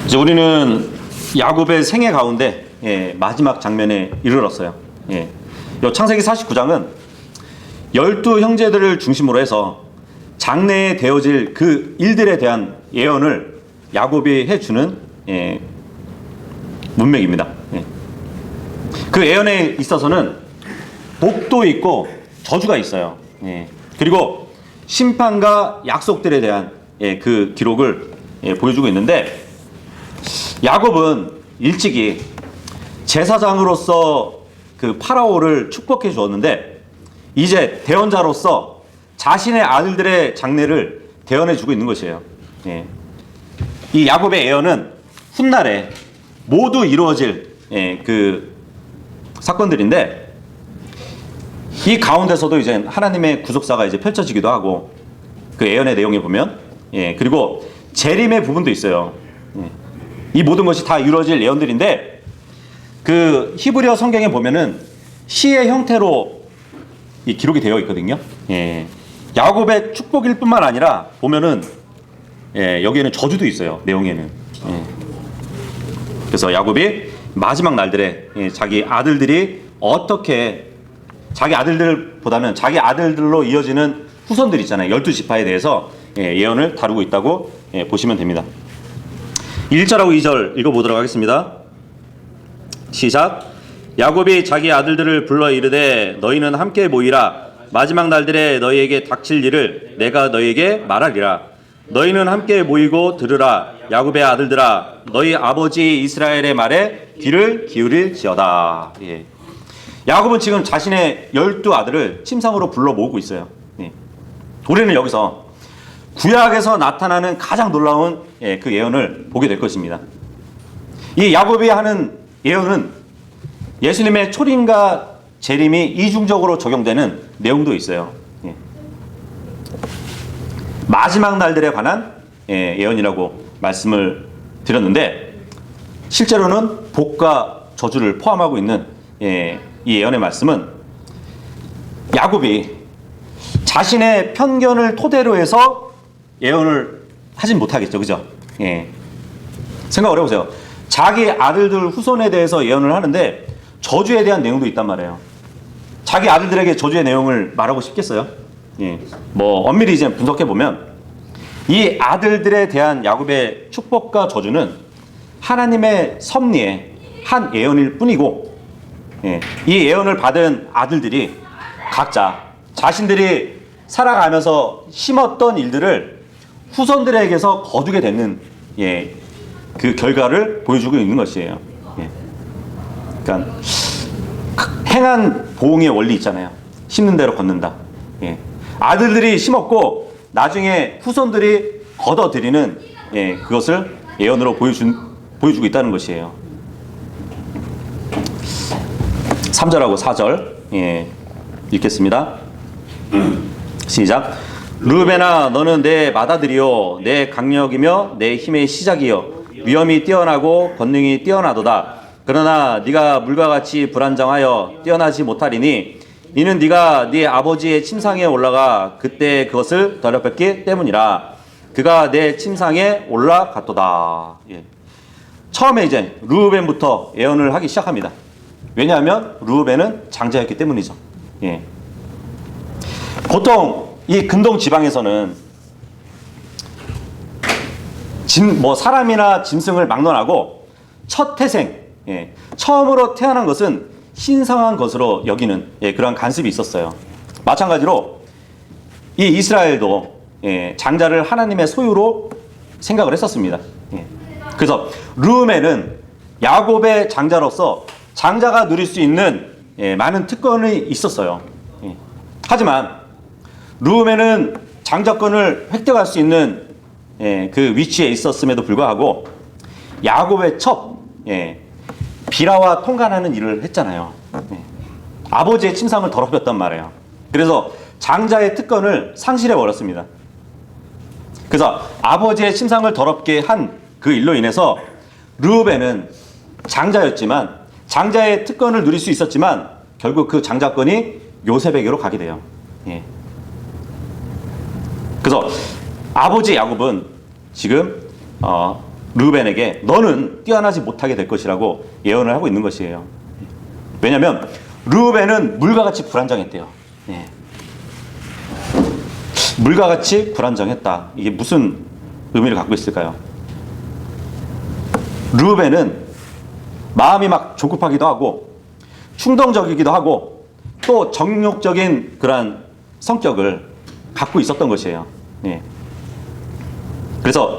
이제 우리는 야곱의 생애 가운데 마지막 장면에 이르렀어요. 요 창세기 49장은 12형제들을 중심으로 해서 장래에 되어질 그 일들에 대한 예언을 야곱이 해주는 문맥입니다. 그 예언에 있어서는 복도 있고 저주가 있어요. 그리고 심판과 약속들에 대한 그 기록을 보여주고 있는데, 야곱은 일찍이 제사장으로서 그 파라오를 축복해 주었는데, 이제 대언자로서 자신의 아들들의 장래를 대언해 주고 있는 것이에요. 이 야곱의 예언은 훗날에 모두 이루어질 그 사건들인데, 이 가운데서도 이제 하나님의 구속사가 이제 펼쳐지기도 하고, 그 예언의 내용에 보면 그리고 재림의 부분도 있어요. 이 모든 것이 다 이루어질 예언들인데, 그 히브리어 성경에 보면은 시의 형태로 이 기록이 되어 있거든요. 야곱의 축복일 뿐만 아니라 보면은 여기에는 저주도 있어요, 내용에는. 그래서 야곱이 마지막 날들에 자기 아들들이 어떻게, 자기 아들들보다는 자기 아들들로 이어지는 후손들 있잖아요, 12지파에 대해서 예언을 다루고 있다고 보시면 됩니다. 1절하고 2절 읽어보도록 하겠습니다. 시작. 야곱이 자기 아들들을 불러 이르되 너희는 함께 모이라. 마지막 날들에 너희에게 닥칠 일을 내가 너희에게 말하리라. 너희는 함께 모이고 들으라. 야곱의 아들들아, 너희 아버지 이스라엘의 말에 귀를 기울일지어다. 야곱은 지금 자신의 12아들을 침상으로 불러 모으고 있어요. 우리는 여기서 구약에서 나타나는 가장 놀라운 그 예언을 보게 될 것입니다. 이 야곱이 하는 예언은 예수님의 초림과 재림이 이중적으로 적용되는 내용도 있어요. 마지막 날들에 관한 예언이라고 말씀을 드렸는데, 실제로는 복과 저주를 포함하고 있는 이 예언의 말씀은 야곱이 자신의 편견을 토대로 해서 예언을 하진 못하겠죠, 그죠? 생각을 해보세요. 자기 아들들 후손에 대해서 예언을 하는데 저주에 대한 내용도 있단 말이에요. 자기 아들들에게 저주의 내용을 말하고 싶겠어요? 뭐 엄밀히 이제 분석해 보면 이 아들들에 대한 야곱의 축복과 저주는 하나님의 섭리의 한 예언일 뿐이고, 이 예언을 받은 아들들이 각자 자신들이 살아가면서 심었던 일들을 후손들에게서 거두게 되는 그 결과를 보여주고 있는 것이에요. 그러니까 행한 보응의 원리 있잖아요. 심는 대로 걷는다. 아들들이 심었고 나중에 후손들이 거둬들이는 그것을 예언으로 보여주고 있다는 것이에요. 3절하고 4절 읽겠습니다. 시작. 르우벤아, 너는 내 맏아들이요 내 강력이며 내 힘의 시작이요 위엄이 뛰어나고 권능이 뛰어나도다. 그러나 네가 물과 같이 불안정하여 뛰어나지 못하리니 이는 네가 네 아버지의 침상에 올라가 그때 그것을 더럽혔기 때문이라. 그가 내 침상에 올라갔도다. 처음에 이제 르우벤부터 예언을 하기 시작합니다. 왜냐하면 르우벤은 장자였기 때문이죠. 보통 이 근동 지방에서는 사람이나 짐승을 막론하고 첫 태생, 처음으로 태어난 것은 신성한 것으로 여기는 그런 관습이 있었어요. 마찬가지로 이 이스라엘도 장자를 하나님의 소유로 생각을 했었습니다. 그래서 르우멘은 야곱의 장자로서 장자가 누릴 수 있는 많은 특권이 있었어요. 하지만 르우멘은 장자권을 획득할 수 있는 그 위치에 있었음에도 불구하고 야곱의 첩 비라와 통간하는 일을 했잖아요. 아버지의 침상을 더럽혔단 말이에요. 그래서 장자의 특권을 상실해 버렸습니다. 그래서 아버지의 침상을 더럽게 한 그 일로 인해서 르우벤은 장자였지만 장자의 특권을 누릴 수 있었지만 결국 그 장자권이 요셉에게로 가게 돼요. 그래서 아버지 야곱은 지금 르우벤에게 너는 뛰어나지 못하게 될 것이라고 예언을 하고 있는 것이에요. 왜냐하면 르우벤은 물과 같이 불안정했대요. 예. 물과 같이 불안정했다. 이게 무슨 의미를 갖고 있을까요? 르우벤은 마음이 막 조급하기도 하고 충동적이기도 하고 또 정욕적인 그러한 성격을 갖고 있었던 것이에요. 예. 그래서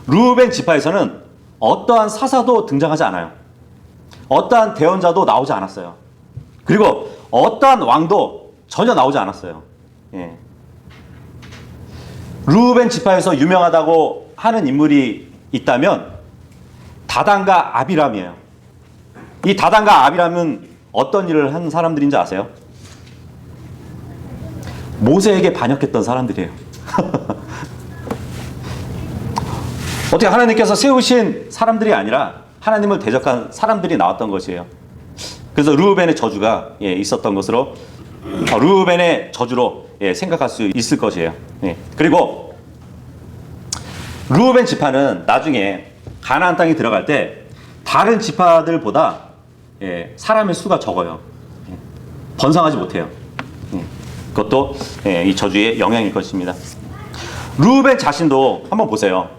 르우벤 지파에서는 어떠한 사사도 등장하지 않아요. 어떠한 대언자도 나오지 않았어요. 그리고 어떠한 왕도 전혀 나오지 않았어요. 예. 르우벤 지파에서 유명하다고 하는 인물이 있다면 다단과 아비람이에요. 이 다단과 아비람은 어떤 일을 한 사람들인지 아세요? 모세에게 반역했던 사람들이에요. 어떻게 하나님께서 세우신 사람들이 아니라 하나님을 대적한 사람들이 나왔던 것이에요. 그래서 르우벤의 저주가 있었던 것으로 르우벤의 저주로 생각할 수 있을 것이에요. 그리고 르우벤 지파는 나중에 가나안 땅에 들어갈 때 다른 지파들보다 사람의 수가 적어요. 번성하지 못해요. 그것도 이 저주의 영향일 것입니다. 르우벤 자신도 한번 보세요.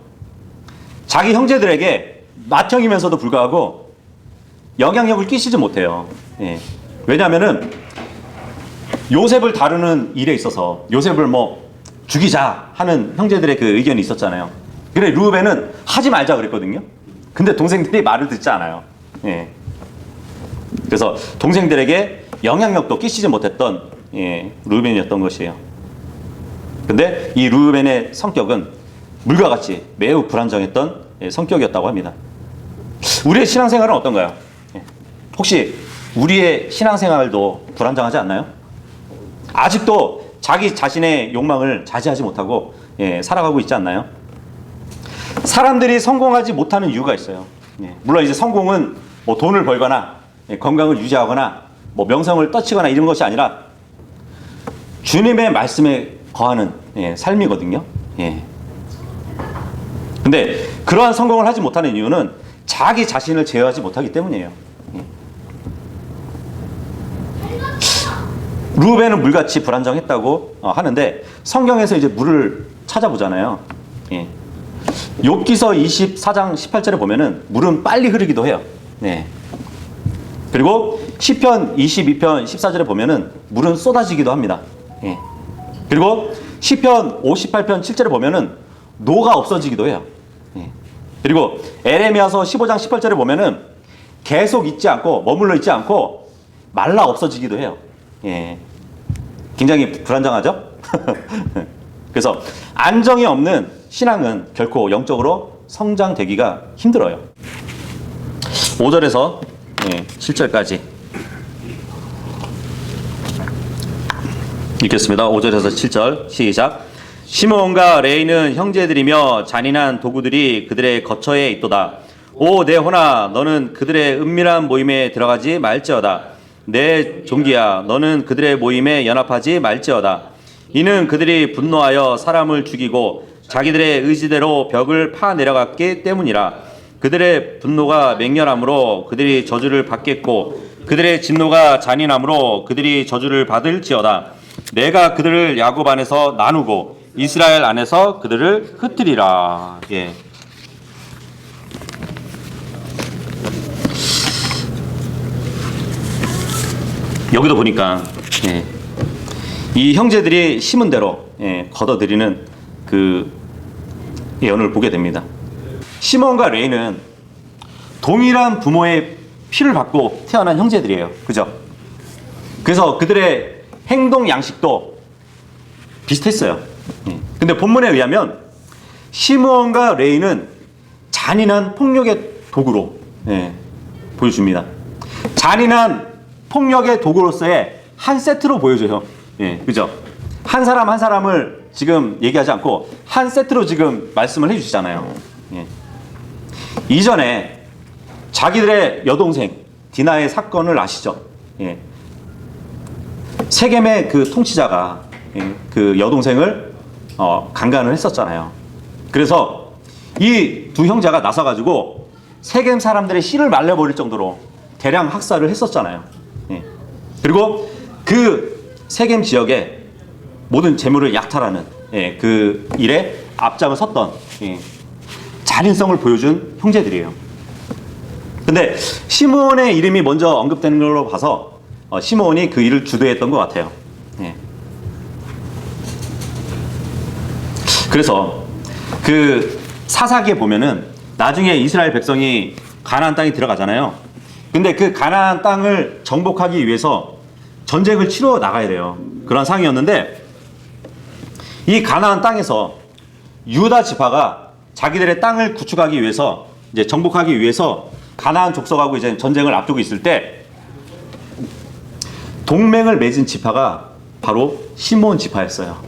자기 형제들에게 맏형이면서도 불구하고 영향력을 끼치지 못해요. 왜냐하면은 요셉을 다루는 일에 있어서 요셉을 뭐 죽이자 하는 형제들의 그 의견이 있었잖아요. 그래 르우벤은 하지 말자 그랬거든요. 근데 동생들이 말을 듣지 않아요. 그래서 동생들에게 영향력도 끼치지 못했던 르우벤이었던 것이에요. 근데 이 르우벤의 성격은 물과 같이 매우 불안정했던 성격이었다고 합니다. 우리의 신앙생활은 어떤가요? 혹시 우리의 신앙생활도 불안정하지 않나요? 아직도 자기 자신의 욕망을 자제하지 못하고 살아가고 있지 않나요? 사람들이 성공하지 못하는 이유가 있어요. 물론 이제 성공은 뭐 돈을 벌거나 건강을 유지하거나 뭐 명성을 떨치거나 이런 것이 아니라 주님의 말씀에 거하는 삶이거든요. 근데 그러한 성공을 하지 못하는 이유는 자기 자신을 제어하지 못하기 때문이에요. 르우벤은 물같이 불안정했다고 하는데 성경에서 이제 물을 찾아보잖아요. 욥기서 24장 18절에 보면은 물은 빨리 흐르기도 해요. 그리고 시편 22편 14절에 보면은 물은 쏟아지기도 합니다. 그리고 시편 58편 7절에 보면은 노가 없어지기도 해요. 그리고 에레미야서 15장 18절에 보면은 계속 있지 않고 머물러 있지 않고 말라 없어지기도 해요. 굉장히 불안정하죠? 그래서 안정이 없는 신앙은 결코 영적으로 성장되기가 힘들어요. 5절에서 7절까지 읽겠습니다. 5절에서 7절 시작. 시므온과 레이는 형제들이며 잔인한 도구들이 그들의 거처에 있도다. 오 내 혼아 너는 그들의 은밀한 모임에 들어가지 말지어다. 내 종기야 너는 그들의 모임에 연합하지 말지어다. 이는 그들이 분노하여 사람을 죽이고 자기들의 의지대로 벽을 파내려갔기 때문이라. 그들의 분노가 맹렬함으로 그들이 저주를 받겠고 그들의 진노가 잔인함으로 그들이 저주를 받을지어다. 내가 그들을 야곱 안에서 나누고 이스라엘 안에서 그들을 흩으리라. 여기도 보니까 이 형제들이 심은 대로 걷어들이는 그 예언을 보게 됩니다. 시몬과 레이는 동일한 부모의 피를 받고 태어난 형제들이에요. 그죠? 그래서 그들의 행동 양식도 비슷했어요. 근데 본문에 의하면 시므온과 레이는 잔인한 폭력의 도구로 보여줍니다. 잔인한 폭력의 도구로서의 한 세트로 보여줘요. 그죠? 한 사람 한 사람을 지금 얘기하지 않고 한 세트로 지금 말씀을 해주시잖아요. 이전에 자기들의 여동생 디나의 사건을 아시죠? 세겜의 그 통치자가 그 여동생을 강간을 했었잖아요. 그래서 이 두 형제가 나서가지고 세겜 사람들의 씨를 말려버릴 정도로 대량 학살을 했었잖아요. 예. 그리고 그 세겜 지역의 모든 재물을 약탈하는 그 일에 앞장을 섰던 잔인성을 보여준 형제들이에요. 근데 시므온의 이름이 먼저 언급되는 걸로 봐서 시므온이 그 일을 주도했던 것 같아요. 그래서 그 사사기에 보면은 나중에 이스라엘 백성이 가나안 땅에 들어가잖아요. 근데 그 가나안 땅을 정복하기 위해서 전쟁을 치러 나가야 돼요. 그런 상황이었는데 이 가나안 땅에서 유다 지파가 자기들의 땅을 구축하기 위해서 이제 정복하기 위해서 가나안 족속하고 이제 전쟁을 앞두고 있을 때 동맹을 맺은 지파가 바로 시므온 지파였어요.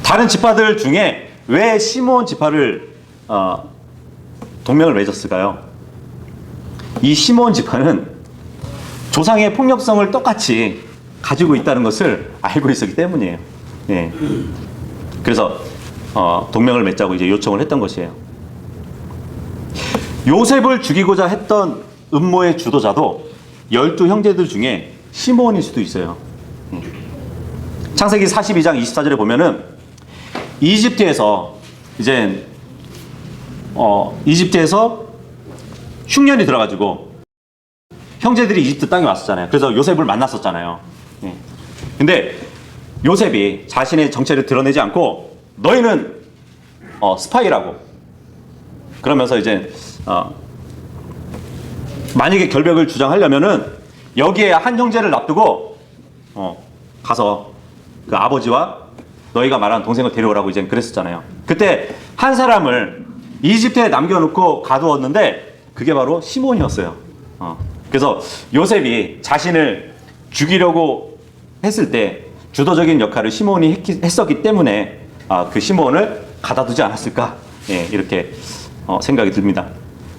다른 지파들 중에 왜 시므온 지파를 동맹을 맺었을까요? 이 시므온 지파는 조상의 폭력성을 똑같이 가지고 있다는 것을 알고 있었기 때문이에요. 예. 그래서 동맹을 맺자고 이제 요청을 했던 것이에요. 요셉을 죽이고자 했던 음모의 주도자도 12형제들 중에 시므온일 수도 있어요. 창세기 42장 24절에 보면은 이집트에서 이제 이집트에서 흉년이 들어가지고 형제들이 이집트 땅에 왔었잖아요. 그래서 요셉을 만났었잖아요. 근데 요셉이 자신의 정체를 드러내지 않고 너희는 스파이라고 그러면서 이제 만약에 결백을 주장하려면은 여기에 한 형제를 놔두고 가서 그 아버지와 너희가 말한 동생을 데려오라고 이제 그랬었잖아요. 그때 한 사람을 이집트에 남겨놓고 가두었는데 그게 바로 시므온이었어요. 그래서 요셉이 자신을 죽이려고 했을 때 주도적인 역할을 시므온이 했었기 때문에 그 시므온을 가다두지 않았을까 이렇게 생각이 듭니다.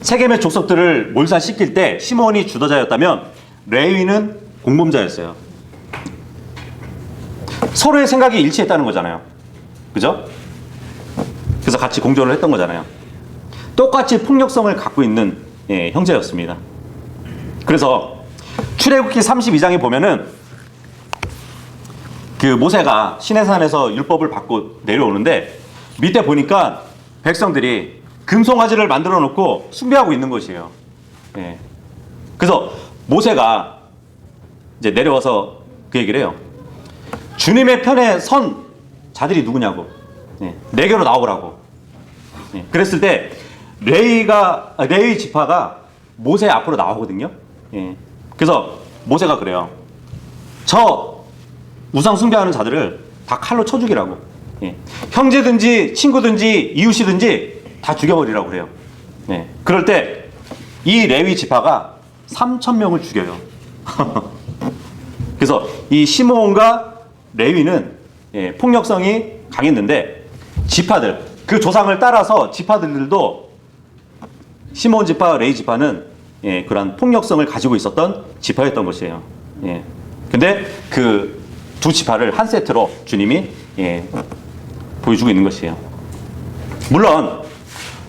세겜의 족속들을 몰살시킬 때 시므온이 주도자였다면 레위는 공범자였어요. 서로의 생각이 일치했다는 거잖아요. 그죠? 그래서 같이 공존을 했던 거잖아요. 똑같이 폭력성을 갖고 있는 형제였습니다. 그래서 출애굽기 32장에 보면은 그 모세가 시내산에서 율법을 받고 내려오는데 밑에 보니까 백성들이 금송아지를 만들어 놓고 숭배하고 있는 것이에요. 그래서 모세가 이제 내려와서 그 얘기를 해요. 주님의 편에 선 자들이 누구냐고. 내게로 나오라고. 그랬을 때 레위 지파가 모세 앞으로 나오거든요. 그래서 모세가 그래요. 저 우상 숭배하는 자들을 다 칼로 쳐 죽이라고. 형제든지 친구든지 이웃이든지 다 죽여버리라고 그래요. 그럴 때 이 레위 지파가 3,000명을 죽여요. 그래서 이 시므온과 레위는 폭력성이 강했는데 지파들, 그 조상을 따라서 지파들도 시므온 지파, 레위 지파는 그런 폭력성을 가지고 있었던 지파였던 것이에요. 근데 그 두 지파를 한 세트로 주님이 보여주고 있는 것이에요. 물론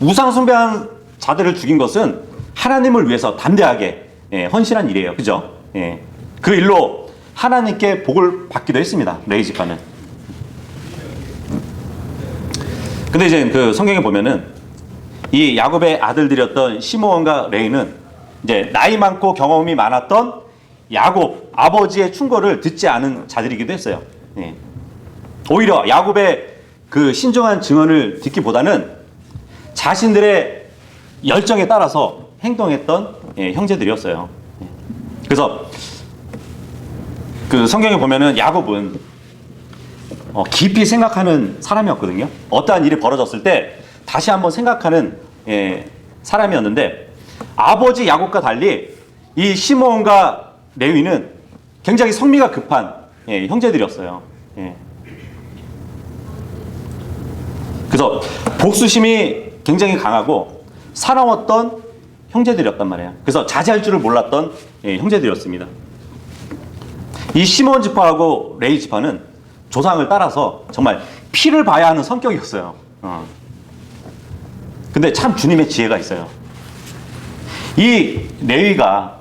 우상 숭배한 자들을 죽인 것은 하나님을 위해서 담대하게 헌신한 일이에요. 그죠? 그 일로 하나님께 복을 받기도 했습니다. 레위 지파는. 근데 이제 그 성경에 보면은 이 야곱의 아들들이었던 시므온과 레위는 이제 나이 많고 경험이 많았던 야곱 아버지의 충고를 듣지 않은 자들이기도 했어요. 오히려 야곱의 그 신중한 증언을 듣기보다는 자신들의 열정에 따라서 행동했던 형제들이었어요. 그래서 그 성경에 보면은 야곱은 깊이 생각하는 사람이었거든요. 어떠한 일이 벌어졌을 때 다시 한번 생각하는 사람이었는데 아버지 야곱과 달리 이 시므온과 레위는 굉장히 성미가 급한 형제들이었어요. 그래서 복수심이 굉장히 강하고 사나웠던 형제들이었단 말이에요. 그래서 자제할 줄을 몰랐던 형제들이었습니다. 이 시므온 지파하고 레위 지파는 조상을 따라서 정말 피를 봐야 하는 성격이었어요. 근데 참 주님의 지혜가 있어요. 이 레위가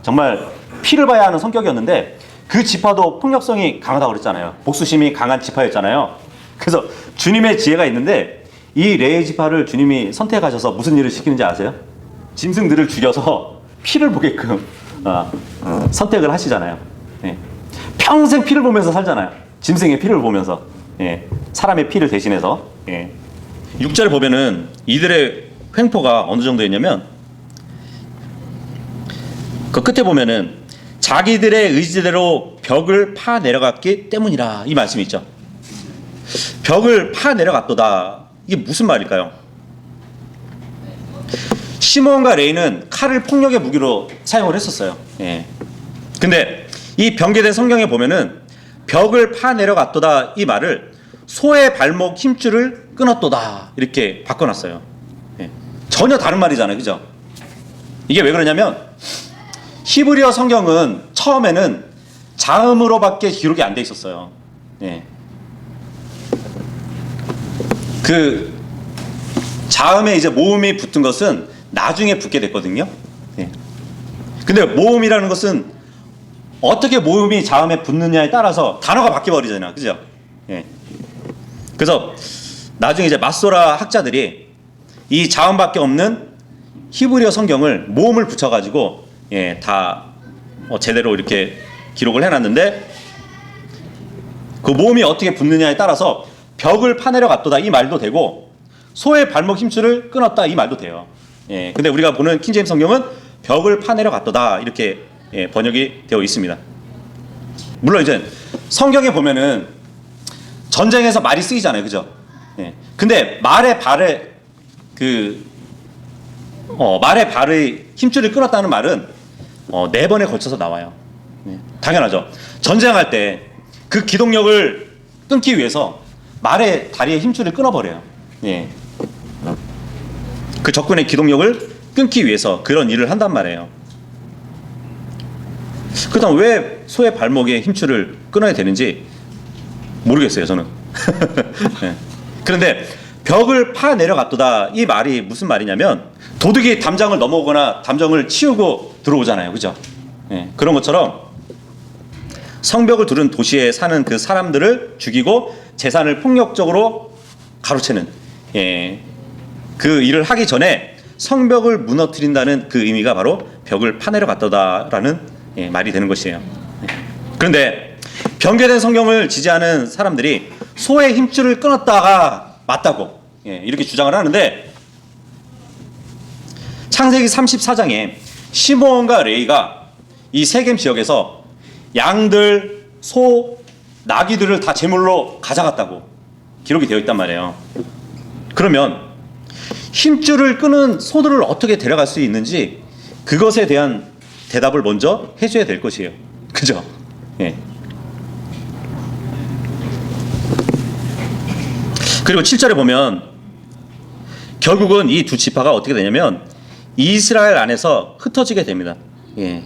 정말 피를 봐야 하는 성격이었는데 그 지파도 폭력성이 강하다고 그랬잖아요. 복수심이 강한 지파였잖아요. 그래서 주님의 지혜가 있는데 이 레위 지파를 주님이 선택하셔서 무슨 일을 시키는지 아세요? 짐승들을 죽여서 피를 보게끔 선택을 하시잖아요. 예. 평생 피를 보면서 살잖아요. 짐승의 피를 보면서. 예. 사람의 피를 대신해서. 예. 6절에 보면은 이들의 횡포가 어느 정도였냐면 그 끝에 보면은 자기들의 의지대로 벽을 파 내려갔기 때문이라 이 말씀이 있죠. 벽을 파 내려갔도다. 이게 무슨 말일까요? 시몬과 레위는 칼을 폭력의 무기로 사용을 했었어요. 예. 근데 이 변개된 성경에 보면은 벽을 파 내려갔도다 이 말을 소의 발목 힘줄을 끊었도다 이렇게 바꿔놨어요. 예. 전혀 다른 말이잖아요, 그죠? 이게 왜 그러냐면 히브리어 성경은 처음에는 자음으로밖에 기록이 안 돼 있었어요. 예. 그 자음에 이제 모음이 붙은 것은 나중에 붙게 됐거든요. 예. 근데 모음이라는 것은 어떻게 모음이 자음에 붙느냐에 따라서 단어가 바뀌어 버리잖아요, 그죠? 예. 그래서 나중에 이제 마소라 학자들이 이 자음밖에 없는 히브리어 성경을 모음을 붙여가지고 예, 다 제대로 이렇게 기록을 해놨는데 그 모음이 어떻게 붙느냐에 따라서 벽을 파내려 갔도다 이 말도 되고 소의 발목 힘줄을 끊었다 이 말도 돼요. 예, 근데 우리가 보는 킹제임스 성경은 벽을 파내려 갔도다 이렇게 예, 번역이 되어 있습니다. 물론 이제 성경에 보면은 전쟁에서 말이 쓰이잖아요, 그죠? 예, 근데 말의 발의 힘줄을 끊었다는 말은 4번에 걸쳐서 나와요. 예, 당연하죠. 전쟁할 때 그 기동력을 끊기 위해서 말의 다리의 힘줄을 끊어버려요. 예. 그 적군의 기동력을 끊기 위해서 그런 일을 한단 말이에요. 그다음 왜 소의 발목에 힘줄을 끊어야 되는지 모르겠어요, 저는. 예. 그런데 벽을 파 내려갔도다 이 말이 무슨 말이냐면 도둑이 담장을 넘어오거나 담장을 치우고 들어오잖아요, 그죠? 예. 그런 것처럼 성벽을 두른 도시에 사는 그 사람들을 죽이고 재산을 폭력적으로 가로채는 예, 그 일을 하기 전에 성벽을 무너뜨린다는 그 의미가 바로 벽을 파내려 갔다라는 예, 말이 되는 것이에요. 그런데 변개된 성경을 지지하는 사람들이 소의 힘줄을 끊었다가 맞다고 예, 이렇게 주장을 하는데 창세기 34장에 시므온과 레위가 이 세겜 지역에서 양들, 소, 나귀들을 다 제물로 가져갔다고 기록이 되어 있단 말이에요. 그러면 힘줄을 끄는 소들을 어떻게 데려갈 수 있는지 그것에 대한 대답을 먼저 해줘야 될 것이에요. 그죠? 예. 그리고 7절에 보면 결국은 이 두 지파가 어떻게 되냐면 이스라엘 안에서 흩어지게 됩니다. 예.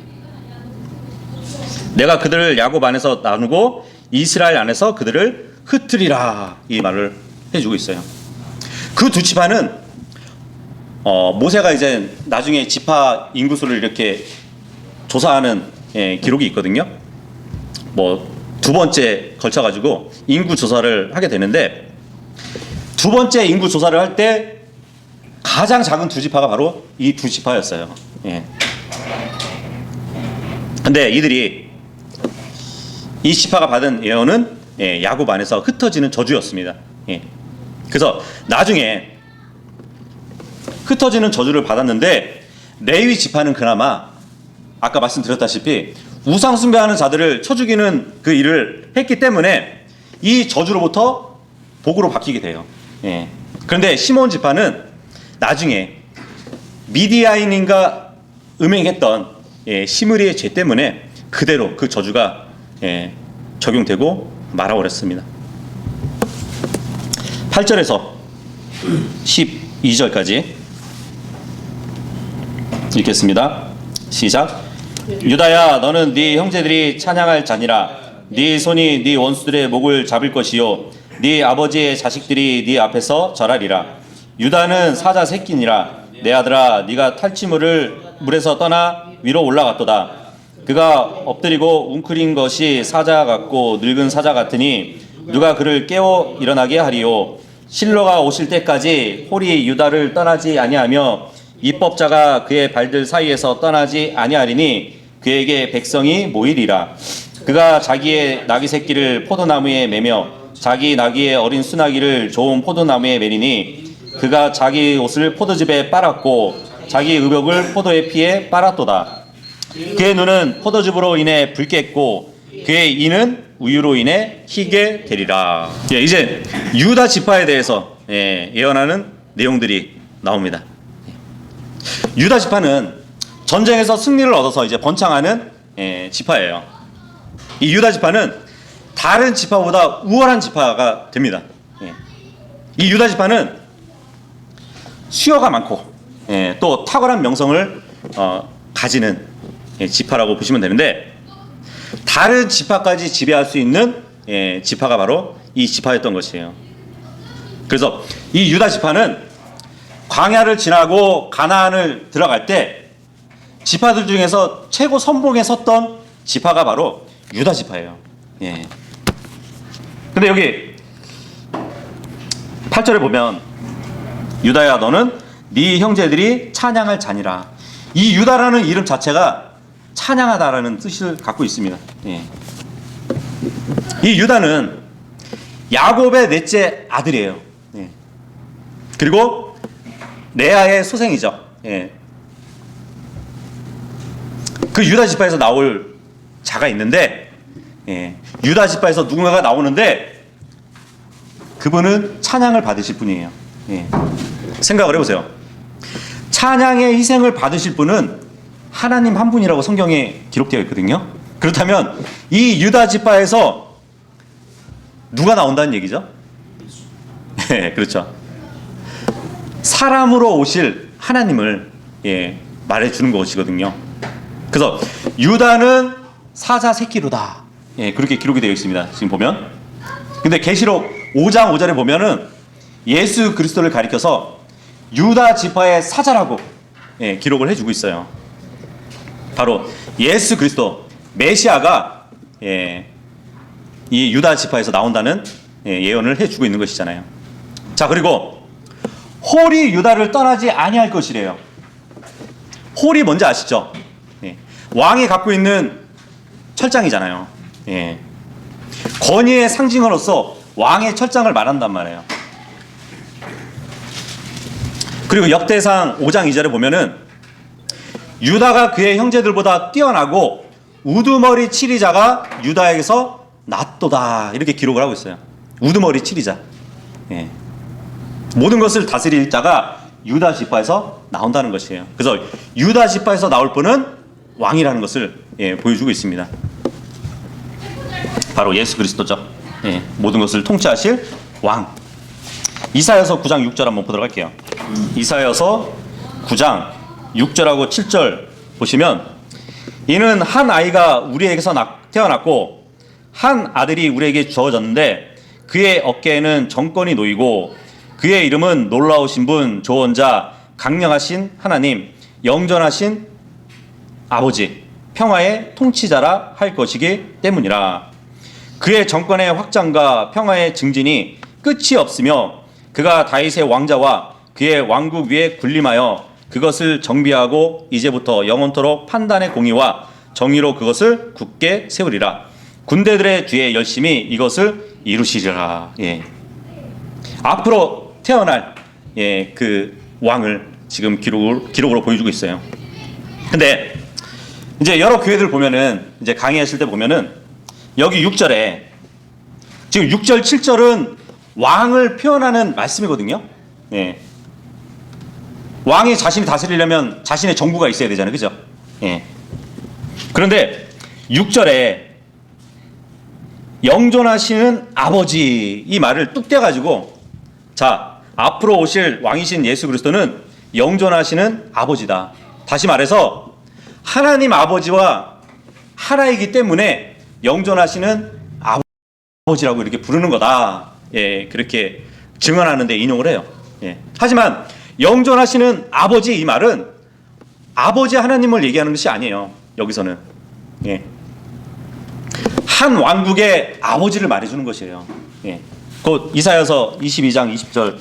내가 그들을 야곱 안에서 나누고 이스라엘 안에서 그들을 흩으리라 이 말을 해주고 있어요. 그 두 지파는 모세가 이제 나중에 지파 인구수를 이렇게 조사하는 예, 기록이 있거든요. 뭐 두 번째 걸쳐가지고 인구 조사를 하게 되는데 두 번째 인구 조사를 할 때 가장 작은 두 지파가 바로 이 두 지파였어요. 예. 근데 이들이 이 지파가 받은 예언은 예, 야곱 안에서 흩어지는 저주였습니다. 예. 그래서 나중에 흩어지는 저주를 받았는데 레위 지파는 그나마 아까 말씀드렸다시피 우상 숭배하는 자들을 쳐 죽이는 그 일을 했기 때문에 이 저주로부터 복으로 바뀌게 돼요. 예. 그런데 시몬 지파는 나중에 미디아인인가 음행했던 예, 시므리의 죄 때문에 그대로 그 저주가 예, 적용되고 말아버렸습니다. 8절에서 12절까지 읽겠습니다. 시작. 유다야, 너는 네 형제들이 찬양할 자니라. 네 손이 네 원수들의 목을 잡을 것이요 네 아버지의 자식들이 네 앞에서 절하리라. 유다는 사자 새끼니라. 내 아들아, 네가 물에서 떠나 위로 올라갔도다. 그가 엎드리고 웅크린 것이 사자 같고 늙은 사자 같으니 누가 그를 깨워 일어나게 하리요. 실로가 오실 때까지 홀이 유다를 떠나지 아니하며 입법자가 그의 발들 사이에서 떠나지 아니하리니 그에게 백성이 모이리라. 그가 자기의 나귀 새끼를 포도나무에 매며 자기 나귀의 어린 수나기를 좋은 포도나무에 매리니 그가 자기 옷을 포도즙에 빨았고 자기 의복을 포도의 피에 빨았도다. 그의 눈은 포도즙으로 인해 붉겠고 그의 이는 우유로 인해 희게 되리라. 이제 유다 지파에 대해서 예언하는 내용들이 나옵니다. 유다 지파는 전쟁에서 승리를 얻어서 이제 번창하는 지파예요. 이 유다 지파는 다른 지파보다 우월한 지파가 됩니다. 이 유다 지파는 수요가 많고 또 탁월한 명성을 가지는 지파라고 보시면 되는데, 다른 지파까지 지배할 수 있는 지파가 바로 이 지파였던 것이에요. 그래서 이 유다 지파는 광야를 지나고 가나안을 들어갈 때 지파들 중에서 최고 선봉에 섰던 지파가 바로 유다 지파예요. 근데 여기 8절에 보면 유다야 너는 네 형제들이 찬양할 자니라. 이 유다라는 이름 자체가 찬양하다라는 뜻을 갖고 있습니다. 이 유다는 야곱의 넷째 아들이에요. 그리고 레아의 소생이죠. 그 유다 지파에서 나올 자가 있는데, 유다 지파에서 누군가가 나오는데 그분은 찬양을 받으실 분이에요. 생각을 해보세요. 찬양의 희생을 받으실 분은 하나님 한 분이라고 성경에 기록되어 있거든요. 그렇다면 이 유다 지파에서 누가 나온다는 얘기죠? 그렇죠. 사람으로 오실 하나님을 말해주는 것이거든요. 그래서 유다는 사자 새끼로다, 그렇게 기록이 되어 있습니다. 지금 보면. 근데 계시록 5장 5절에 보면은 예수 그리스도를 가리켜서 유다 지파의 사자라고 기록을 해주고 있어요. 바로 예수 그리스도 메시아가 이 유다 지파에서 나온다는 예언을 해주고 있는 것이잖아요. 자, 그리고 홀이 유다를 떠나지 아니할 것이래요. 홀이 뭔지 아시죠? 왕이 갖고 있는 철장이잖아요. 권위의 상징으로서 왕의 철장을 말한단 말이에요. 그리고 역대상 5장 2절에 보면은 유다가 그의 형제들보다 뛰어나고 우두머리 치리자가 유다에게서 낫도다, 이렇게 기록을 하고 있어요. 우두머리 치리자. 모든 것을 다스릴 자가 유다 지파에서 나온다는 것이에요. 그래서 유다 지파에서 나올 분은 왕이라는 것을 보여주고 있습니다. 바로 예수 그리스도죠. 모든 것을 통치하실 왕. 이사야서 9장 6절 한번 보도록 할게요. 이사야서 9장 6절하고 7절 보시면, 이는 한 아이가 우리에게서 태어났고 한 아들이 우리에게 주어졌는데 그의 어깨에는 정권이 놓이고 그의 이름은 놀라우신 분, 조언자, 강령하신 하나님, 영전하신 아버지, 평화의 통치자라 할 것이기 때문이라. 그의 정권의 확장과 평화의 증진이 끝이 없으며 그가 다윗의 왕자와 그의 왕국 위에 군림하여 그것을 정비하고 이제부터 영원토록 판단의 공의와 정의로 그것을 굳게 세우리라. 군대들의 뒤에 열심히 이것을 이루시리라. 앞으로 태어날 그 왕을 지금 기록으로 보여주고 있어요. 근데 이제 여러 교회들 보면은, 이제 강의하실 때 보면은 여기 6절에 지금 6절 7절은 왕을 표현하는 말씀이거든요. 왕이 자신이 다스리려면 자신의 정부가 있어야 되잖아요. 그죠? 그런데 6절에 영존하시는 아버지, 이 말을 뚝 떼가지고, 자, 앞으로 오실 왕이신 예수 그리스도는 영존하시는 아버지다. 다시 말해서 하나님 아버지와 하나이기 때문에 영존하시는 아버지라고 이렇게 부르는 거다. 그렇게 증언하는데 인용을 해요. 예. 하지만 영존하시는 아버지 이 말은 아버지 하나님을 얘기하는 것이 아니에요. 여기서는 예. 한 왕국의 아버지를 말해주는 것이에요. 예. 곧 이사야서 22장 20절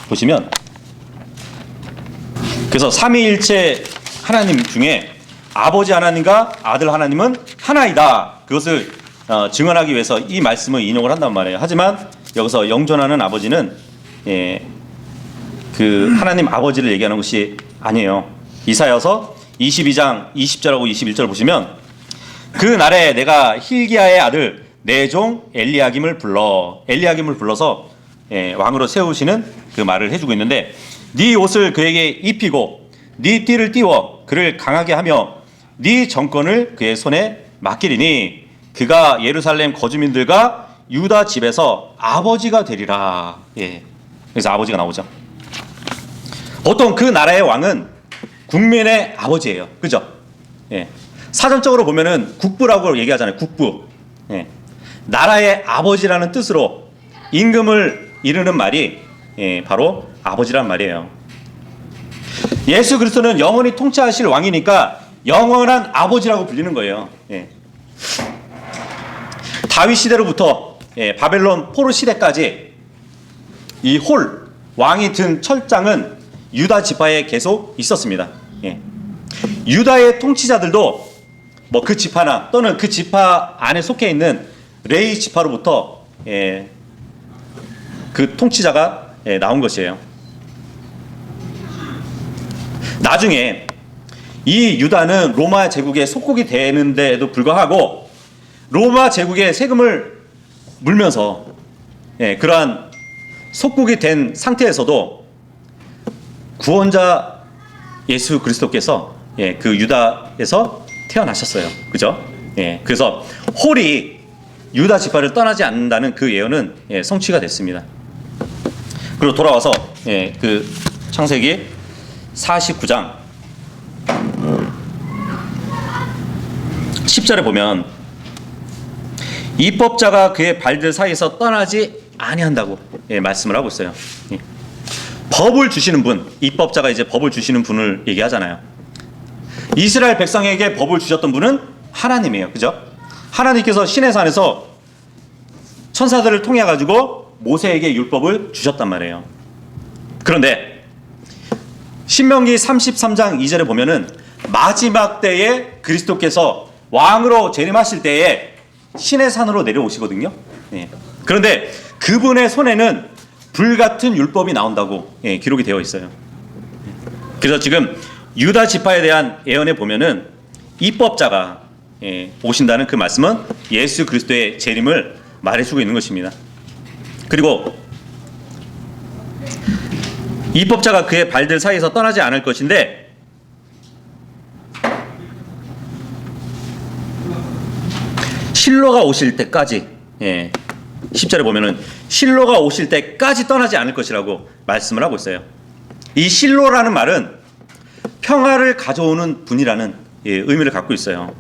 보시면, 그래서 삼위일체 하나님 중에 아버지 하나님과 아들 하나님은 하나이다. 그것을 증언하기 위해서 이 말씀을 인용을 한단 말이에요. 하지만 여기서 영존하는 아버지는 그 하나님 아버지를 얘기하는 것이 아니에요. 이사야서 22장 20절하고 21절 보시면, 그 날에 내가 힐기야의 아들 내 종 엘리야김을 불러서 왕으로 세우시는 그 말을 해주고 있는데, 네 옷을 그에게 입히고 네 띠를 띄워 그를 강하게 하며 네 정권을 그의 손에 맡기리니 그가 예루살렘 거주민들과 유다 집에서 아버지가 되리라. 예. 그래서 아버지가 나오죠. 보통 그 나라의 왕은 국민의 아버지예요. 그죠? 예. 사전적으로 보면은 국부라고 얘기하잖아요. 국부. 예. 나라의 아버지라는 뜻으로 임금을 이르는 말이 바로 아버지란 말이에요. 예수 그리스도는 영원히 통치하실 왕이니까 영원한 아버지라고 불리는 거예요. 예. 다윗 시대로부터 바벨론 포로 시대까지 이 왕이 든 철장은 유다 지파에 계속 있었습니다. 예. 유다의 통치자들도 뭐 그 지파나 또는 그 지파 안에 속해 있는 레위 지파로부터 그 통치자가 나온 것이에요. 나중에 이 유다는 로마 제국의 속국이 되는데도 불구하고 로마 제국의 세금을 물면서 그러한 속국이 된 상태에서도 구원자 예수 그리스도께서 그 유다에서 태어나셨어요. 그죠? 그래서 홀이 유다 지파를 떠나지 않는다는 그 예언은 성취가 됐습니다. 그리고 돌아와서 그 창세기 49장 10절에 보면 입법자가 그의 발들 사이에서 떠나지 아니한다고 말씀을 하고 있어요. 법을 주시는 분, 입법자가 이제 법을 주시는 분을 얘기하잖아요. 이스라엘 백성에게 법을 주셨던 분은 하나님이에요. 그죠? 하나님께서 시내산에서 천사들을 통해 가지고 모세에게 율법을 주셨단 말이에요. 그런데 신명기 33장 2절에 보면은 마지막 때에 그리스도께서 왕으로 재림하실 때에 시내산으로 내려오시거든요. 그런데 그분의 손에는 불같은 율법이 나온다고 기록이 되어 있어요. 그래서 지금 유다 지파에 대한 예언에 보면은 입법자가 오신다는 그 말씀은 예수 그리스도의 재림을 말해주고 있는 것입니다. 그리고 입법자가 그의 발들 사이에서 떠나지 않을 것인데 실로가 오실 때까지 10절에 보면은 실로가 오실 때까지 떠나지 않을 것이라고 말씀을 하고 있어요. 이 실로라는 말은 평화를 가져오는 분이라는 의미를 갖고 있어요.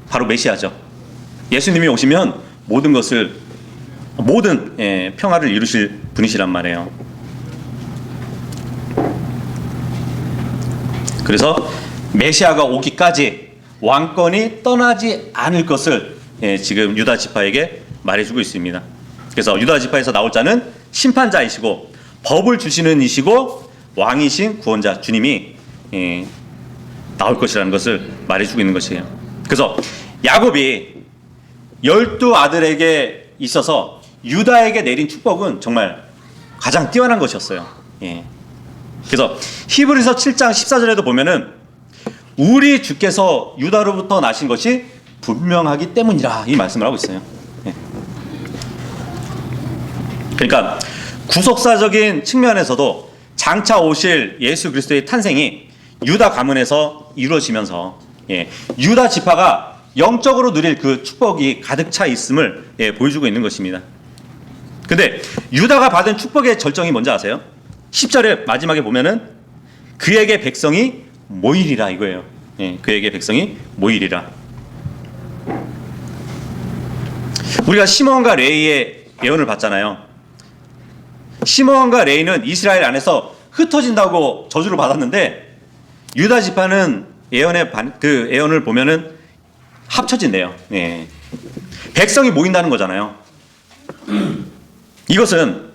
바로 메시아죠. 예수님이 오시면 모든 평화를 이루실 분이시란 말이에요. 그래서 메시아가 오기까지 왕권이 떠나지 않을 것을 지금 유다 지파에게 말해주고 있습니다. 그래서 유다 지파에서 나올 자는 심판자이시고 법을 주시는 이시고 왕이신 구원자 주님이 나올 것이라는 것을 말해주고 있는 것이에요. 그래서 야곱이 12아들에게 있어서 유다에게 내린 축복은 정말 가장 뛰어난 것이었어요. 그래서 히브리서 7장 14절에도 보면은 우리 주께서 유다로부터 나신 것이 분명하기 때문이라 이 말씀을 하고 있어요. 그러니까 구속사적인 측면에서도 장차 오실 예수 그리스도의 탄생이 유다 가문에서 이루어지면서 유다 지파가 영적으로 누릴 그 축복이 가득 차 있음을 보여주고 있는 것입니다. 근데 유다가 받은 축복의 절정이 뭔지 아세요? 10절의 마지막에 보면은 그에게 백성이 모이리라 이거예요. 그에게 백성이 모이리라. 우리가 시몬과 레위의 예언을 봤잖아요. 시므온과 레위는 이스라엘 안에서 흩어진다고 저주를 받았는데 유다 지파는 그 예언을 보면은 합쳐진대요. 예. 백성이 모인다는 거잖아요. 이것은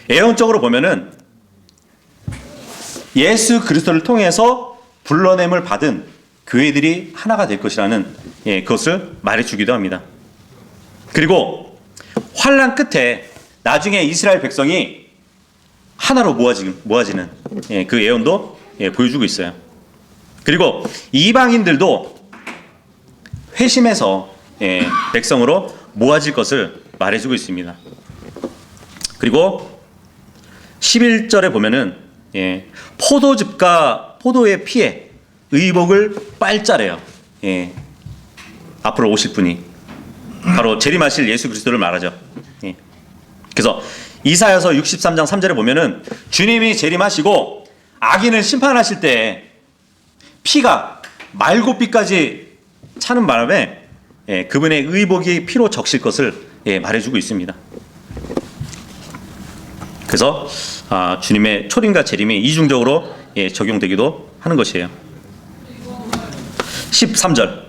예언적으로 보면은 예수 그리스도를 통해서 불러냄을 받은 교회들이 하나가 될 것이라는 그것을 말해주기도 합니다. 그리고 환난 끝에 나중에 이스라엘 백성이 하나로 모아지는 그 예언도 보여주고 있어요. 그리고 이방인들도 회심해서 백성으로 모아질 것을 말해주고 있습니다. 그리고 11절에 보면은 포도즙과 포도의 피에 의복을 빨자래요. 앞으로 오실 분이 바로 재림하실 예수 그리스도를 말하죠. 그래서 이사야서 63장 3절에 보면은 주님이 재림하시고 악인을 심판하실 때 피가 말고피까지 차는 바람에 그분의 의복이 피로 적실 것을 말해주고 있습니다. 그래서 주님의 초림과 재림이 이중적으로 적용되기도 하는 것이에요. 13절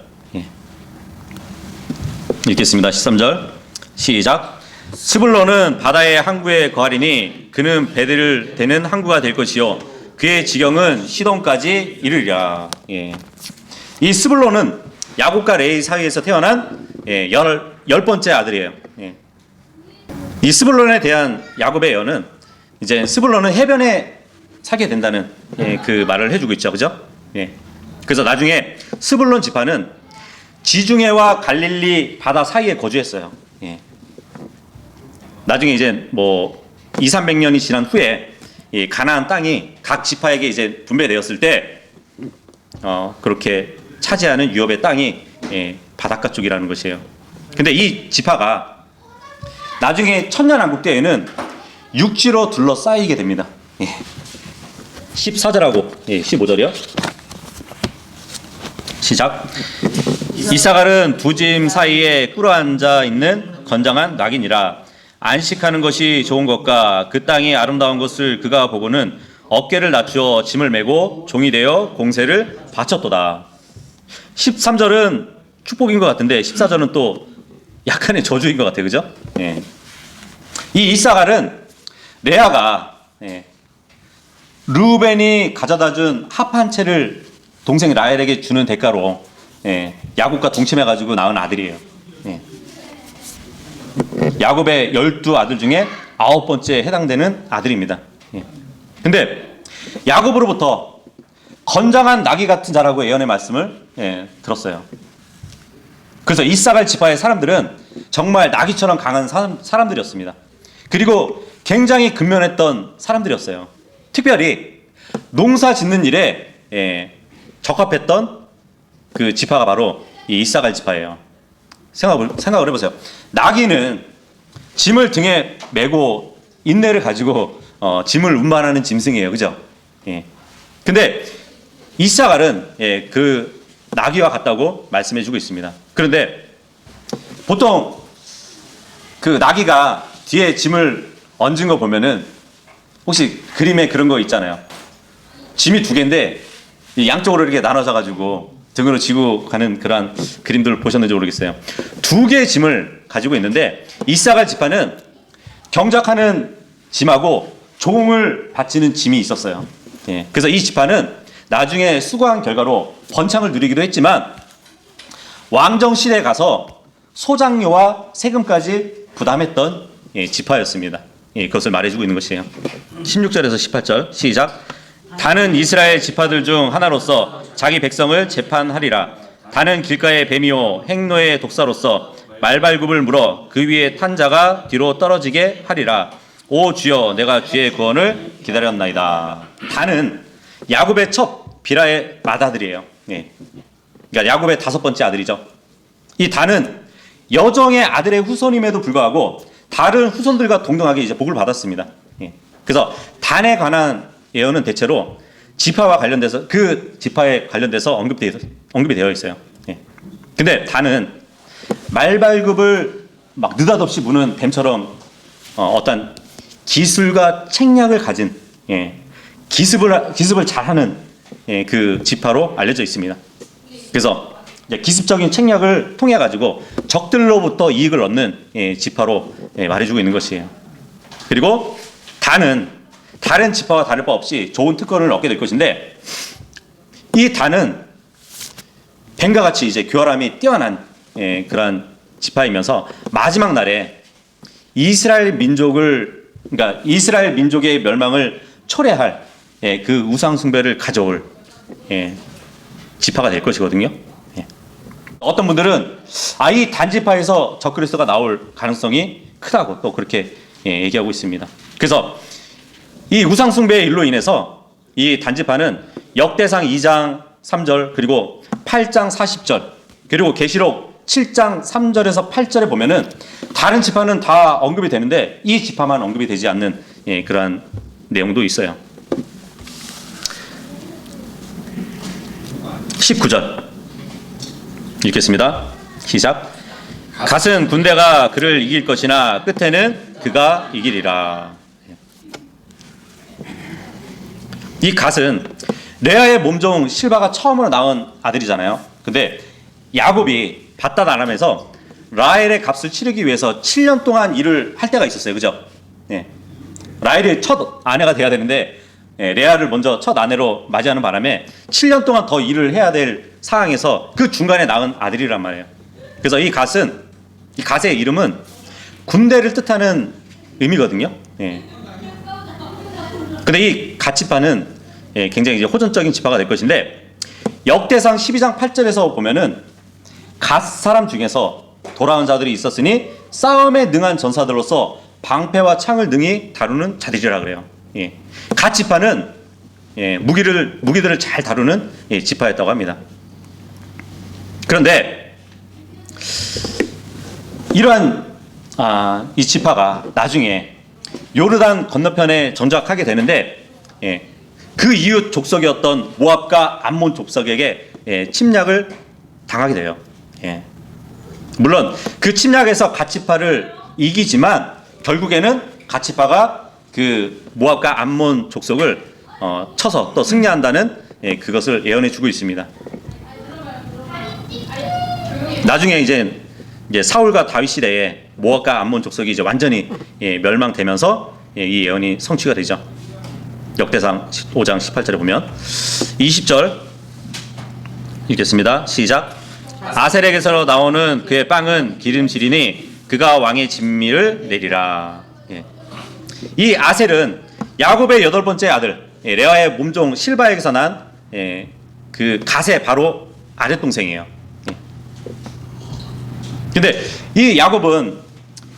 읽겠습니다. 13절 시작. 스불론은 바다의 항구에 거하리니 그는 배를 대는 항구가 될 것이요 그의 지경은 시돈까지 이르리라. 이 스불론은 야곱과 레위 사이에서 태어난 10번째 아들이에요. 이 스불론에 대한 야곱의 예언은 이제 스불론은 해변에 살게 된다는 그 말을 해주고 있죠, 그죠? 그래서 나중에 스불론 지파는 지중해와 갈릴리 바다 사이에 거주했어요. 나중에 이제 뭐 200~300년이 지난 후에 이 가나안 땅이 각 지파에게 이제 분배되었을 때 그렇게 차지하는 유업의 땅이 바닷가 쪽이라는 것이에요. 근데 이 지파가 나중에 천년왕국 때에는 육지로 둘러싸이게 됩니다. 14절하고 15절이요. 시작. 이사갈은 두 짐 사이에 꿇어앉아 있는 건장한 낙이니라. 안식하는 것이 좋은 것과 그 땅이 아름다운 것을 그가 보고는 어깨를 낮추어 짐을 메고 종이 되어 공세를 바쳤도다. 13절은 축복인 것 같은데 14절은 또 약간의 저주인 것 같아요. 그죠? 이 이사갈은 레아가 르우벤이 가져다 준 합 한 채를 동생 라헬에게 주는 대가로 야곱과 동침해가지고 낳은 아들이에요. 야곱의 12아들 중에 9번째에 해당되는 아들입니다. 근데 야곱으로부터 건장한 나귀 같은 자라고 예언의 말씀을 들었어요. 그래서 이사갈 지파의 사람들은 정말 나귀처럼 강한 사람들이었습니다. 그리고 굉장히 근면했던 사람들이었어요. 특별히 농사 짓는 일에 적합했던 그 지파가 바로 이 이사갈 지파예요. 생각을 해보세요. 나귀는 짐을 등에 메고 인내를 가지고 짐을 운반하는 짐승이에요. 그죠? 근데 이사갈은 그 나귀와 같다고 말씀해주고 있습니다. 그런데 보통 그 나귀가 뒤에 짐을 얹은 거 보면은 혹시 그림에 그런 거 있잖아요. 짐이 두 개인데 양쪽으로 이렇게 나눠져 가지고 등으로 지고 가는 그러한 그림들을 보셨는지 모르겠어요. 두 개의 짐을 가지고 있는데 이사갈 지파는 경작하는 짐하고 종을 바치는 짐이 있었어요. 그래서 이 지파는 나중에 수고한 결과로 번창을 누리기도 했지만 왕정 시대에 가서 소장료와 세금까지 부담했던 지파였습니다. 그것을 말해주고 있는 것이에요. 16절에서 18절 시작. 다는 이스라엘 지파들 중 하나로서 자기 백성을 재판하리라. 다는 길가의 뱀이요 행노의 독사로서 말발굽을 물어 그 위에 탄 자가 뒤로 떨어지게 하리라. 오 주여, 내가 주의 구원을 기다렸나이다. 다는 야곱의 첫 비라의 맏아들이에요. 그러니까 야곱의 5번째 아들이죠. 이 다는 여정의 아들의 후손임에도 불구하고 다른 후손들과 동등하게 이제 복을 받았습니다. 그래서 단에 관한 예언은 대체로 지파와 관련돼서 그 지파에 관련돼서 언급이 되어 있어요. 근데 단은 말발굽을 막 느닷없이 무는 뱀처럼 어떤 기술과 책략을 가진 기습을 잘하는 그 지파로 알려져 있습니다. 그래서 기습적인 책략을 통해 가지고 적들로부터 이익을 얻는 지파로 말해주고 있는 것이에요. 그리고 단은 다른 지파와 다를 바 없이 좋은 특권을 얻게 될 것인데, 이 단은 뱀과 같이 이제 교활함이 뛰어난 그러한 지파이면서 마지막 날에 이스라엘 민족의 멸망을 초래할 그 우상 숭배를 가져올 지파가 될 것이거든요. 어떤 분들은 이 단지파에서 적그리스도가 나올 가능성이 크다고 또 그렇게 얘기하고 있습니다. 그래서 이 우상 숭배의 일로 인해서 이 단지파는 역대상 2장 3절 그리고 8장 40절 그리고 계시록 7장 3절에서 8절에 보면은 다른 지파는 다 언급이 되는데 이 지파만 언급이 되지 않는 그러한 내용도 있어요. 19절 읽겠습니다. 시작. 갓은 군대가 그를 이길 것이나 끝에는 그가 이기리라. 이 갓은 레아의 몸종 실바가 처음으로 낳은 아들이잖아요. 근데 야곱이 밧닷 아람에서 라헬의 값을 치르기 위해서 7년 동안 일을 할 때가 있었어요. 그죠? 라헬이 첫 아내가 돼야 되는데 레아를 먼저 첫 아내로 맞이하는 바람에 7년 동안 더 일을 해야 될 상황에서 그 중간에 낳은 아들이란 말이에요. 그래서 이 갓의 이름은 군대를 뜻하는 의미거든요. 근데 이 갓 지파는 굉장히 이제 호전적인 지파가 될 것인데, 역대상 12장 8절에서 보면은 갓 사람 중에서 돌아온 자들이 있었으니 싸움에 능한 전사들로서 방패와 창을 능히 다루는 자들이라 그래요. 갓 지파는 무기들을 잘 다루는 지파였다고 합니다. 그런데 이러한 이 지파가 나중에 요르단 건너편에 정착하게 되는데 그 이웃 족속이었던 모압과 암몬 족속에게 침략을 당하게 돼요. 물론 그 침략에서 갓 지파를 이기지만 결국에는 갓 지파가 그 모압과 암몬 족속을 쳐서 또 승리한다는 그것을 예언해 주고 있습니다. 나중에 이제 사울과 다윗 시대에 모압과 암몬 족속이 이제 완전히 멸망되면서 이 예언이 성취가 되죠. 역대상 5장 18절에 보면 20절 읽겠습니다. 시작. 아셀에게서 나오는 그의 빵은 기름질이니 그가 왕의 진미를 내리라. 이 아셀은 야곱의 8번째 아들 레아의 몸종 실바에게서 난 그 갓의 바로 아랫동생이에요. 근데 이 야곱은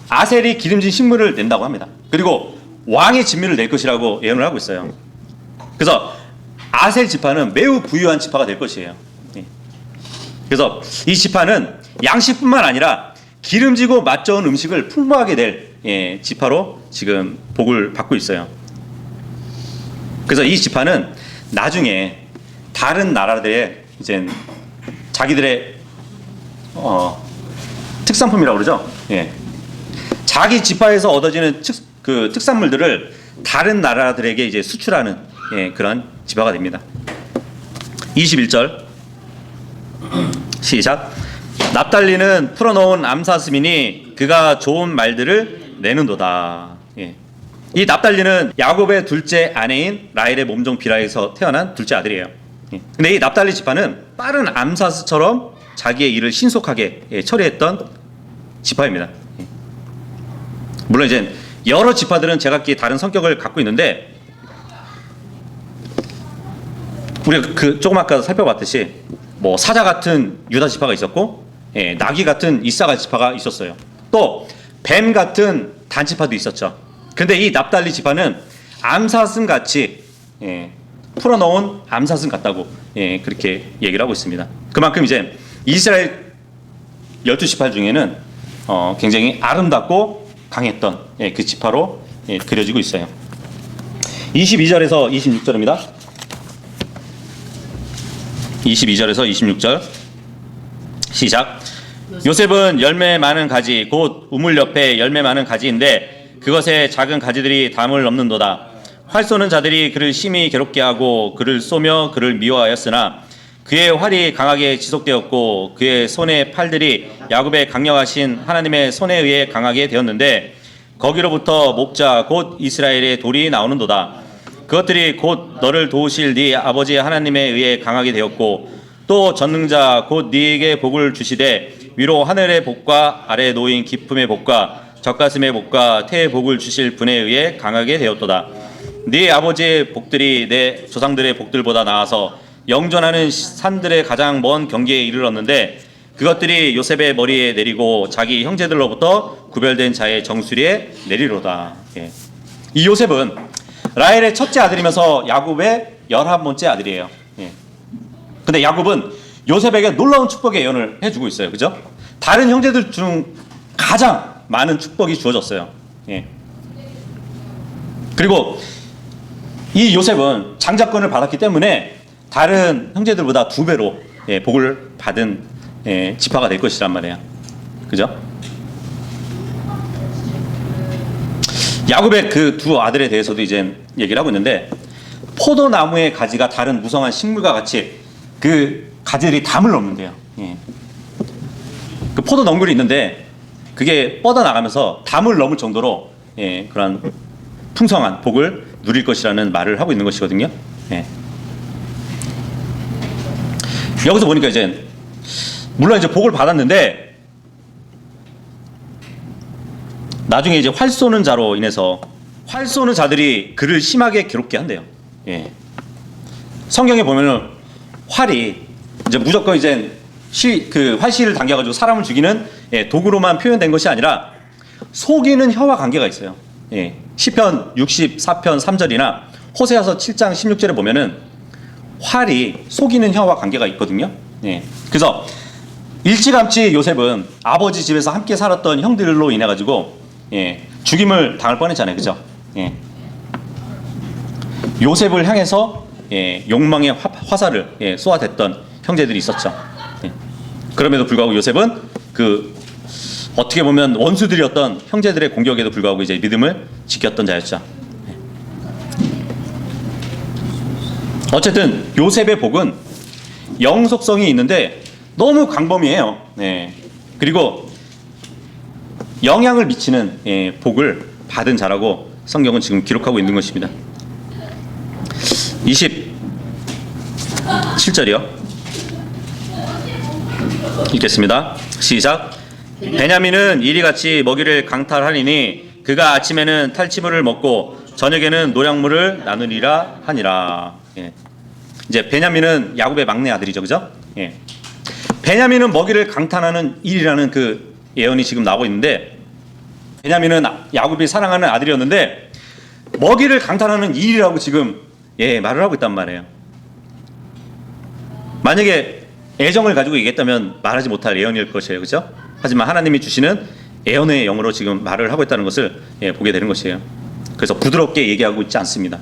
아셀이 기름진 식물을 낸다고 합니다. 그리고 왕의 진미를 낼 것이라고 예언을 하고 있어요. 그래서 아셀 지파는 매우 부유한 지파가 될 것이에요. 그래서 이 지파는 양식뿐만 아니라 기름지고 맛 좋은 음식을 풍부하게 낼 지파로 지금 복을 받고 있어요. 그래서 이 지파는 나중에 다른 나라들의 이제 자기들의 특산품이라고 그러죠. 자기 지파에서 얻어지는 특산물들을 다른 나라들에게 이제 수출하는 그런 지파가 됩니다. 21절 시작. 납달리는 풀어놓은 암사슴이니 그가 좋은 말들을 내는도다. 이 납달리는 야곱의 둘째 아내인 라헬의 몸종 비라에서 태어난 둘째 아들이에요. 근데 이 납달리 지파는 빠른 암사스처럼 자기의 일을 신속하게 처리했던 지파입니다. 물론 이제 여러 지파들은 제각기 다른 성격을 갖고 있는데, 우리가 조금 아까 살펴봤듯이 뭐 사자 같은 유다 지파가 있었고, 나귀 같은 이사갈 지파가 있었어요. 또 뱀 같은 단 지파도 있었죠. 근데 이 납달리 지파는 암사슴 같이 풀어놓은 암사슴 같다고 그렇게 얘기를 하고 있습니다. 그만큼 이제 이스라엘 12지파 중에는 굉장히 아름답고 강했던 그 지파로 그려지고 있어요. 22절에서 26절입니다. 22절에서 26절 시작. 요셉은 열매 많은 가지 곧 우물 옆에 열매 많은 가지인데 그것에 작은 가지들이 담을 넘는도다. 활 쏘는 자들이 그를 심히 괴롭게 하고 그를 쏘며 그를 미워하였으나 그의 활이 강하게 지속되었고 그의 손의 팔들이 야곱의 강력하신 하나님의 손에 의해 강하게 되었는데 거기로부터 목자 곧 이스라엘의 돌이 나오는도다. 그것들이 곧 너를 도우실 네 아버지 하나님에 의해 강하게 되었고 또 전능자 곧 네게 복을 주시되 위로 하늘의 복과 아래 놓인 기품의 복과 젖가슴의 복과 태의 복을 주실 분에 의해 강하게 되었도다. 네 아버지의 복들이 내 조상들의 복들보다 나아서 영존하는 산들의 가장 먼 경계에 이르렀는데 그것들이 요셉의 머리에 내리고 자기 형제들로부터 구별된 자의 정수리에 내리로다. 예. 이 요셉은 라헬의 첫째 아들이면서 야곱의 11번째 아들이에요. 예. 근데 야곱은 요셉에게 놀라운 축복의 예언을 해주고 있어요. 그죠? 다른 형제들 중 가장 많은 축복이 주어졌어요. 예. 그리고 이 요셉은 장자권을 받았기 때문에 다른 형제들보다 2배로 예, 복을 받은 예, 지파가 될 것이란 말이에요. 그죠? 야곱의 그 두 아들에 대해서도 이제 얘기를 하고 있는데 포도나무의 가지가 다른 무성한 식물과 같이 그 가지들이 담을 넘는데요. 예. 그 포도 넝굴이 있는데 그게 뻗어나가면서 담을 넘을 정도로 예, 그런 풍성한 복을 누릴 것이라는 말을 하고 있는 것이거든요. 예. 여기서 보니까 이제 물론 이제 복을 받았는데 나중에 이제 활 쏘는 자로 인해서 활 쏘는 자들이 그를 심하게 괴롭게 한대요. 예. 성경에 보면은 활이 이제 무조건 이제 그 활시를 당겨가지고 사람을 죽이는 예, 도구로만 표현된 것이 아니라 속이는 혀와 관계가 있어요. 예. 시편 64편 3절이나 호세아서 7장 16절에 보면은 활이 속이는 혀와 관계가 있거든요. 예. 그래서 일찌감치 요셉은 아버지 집에서 함께 살았던 형들로 인해 가지고 예, 죽임을 당할 뻔했잖아요. 그죠? 예. 요셉을 향해서 예, 욕망의 화살을 예, 쏘아댔던 형제들이 있었죠. 예. 그럼에도 불구하고 요셉은 그 어떻게 보면 원수들이었던 형제들의 공격에도 불구하고 이제 믿음을 지켰던 자였죠. 예. 어쨌든 요셉의 복은 영속성이 있는데 너무 광범위해요. 예. 그리고 영향을 미치는 예, 복을 받은 자라고 성경은 지금 기록하고 있는 것입니다. 27절이요. 읽겠습니다. 시작. 베냐민은 이리같이 먹이를 강탈하리니 그가 아침에는 탈취물을 먹고 저녁에는 노량물을 나누리라 하니라. 예. 이제 베냐민은 야곱의 막내 아들이죠, 그죠? 예. 베냐민은 먹이를 강탈하는 일이라는 그 예언이 지금 나오고 있는데 베냐민은 야곱이 사랑하는 아들이었는데 먹이를 강탈하는 일이라고 지금 예, 말을 하고 있단 말이에요. 만약에 애정을 가지고 얘기했다면 말하지 못할 예언일 것이에요, 그죠? 하지만 하나님이 주시는 예언의 영으로 지금 말을 하고 있다는 것을 예, 보게 되는 것이에요. 그래서 부드럽게 얘기하고 있지 않습니다.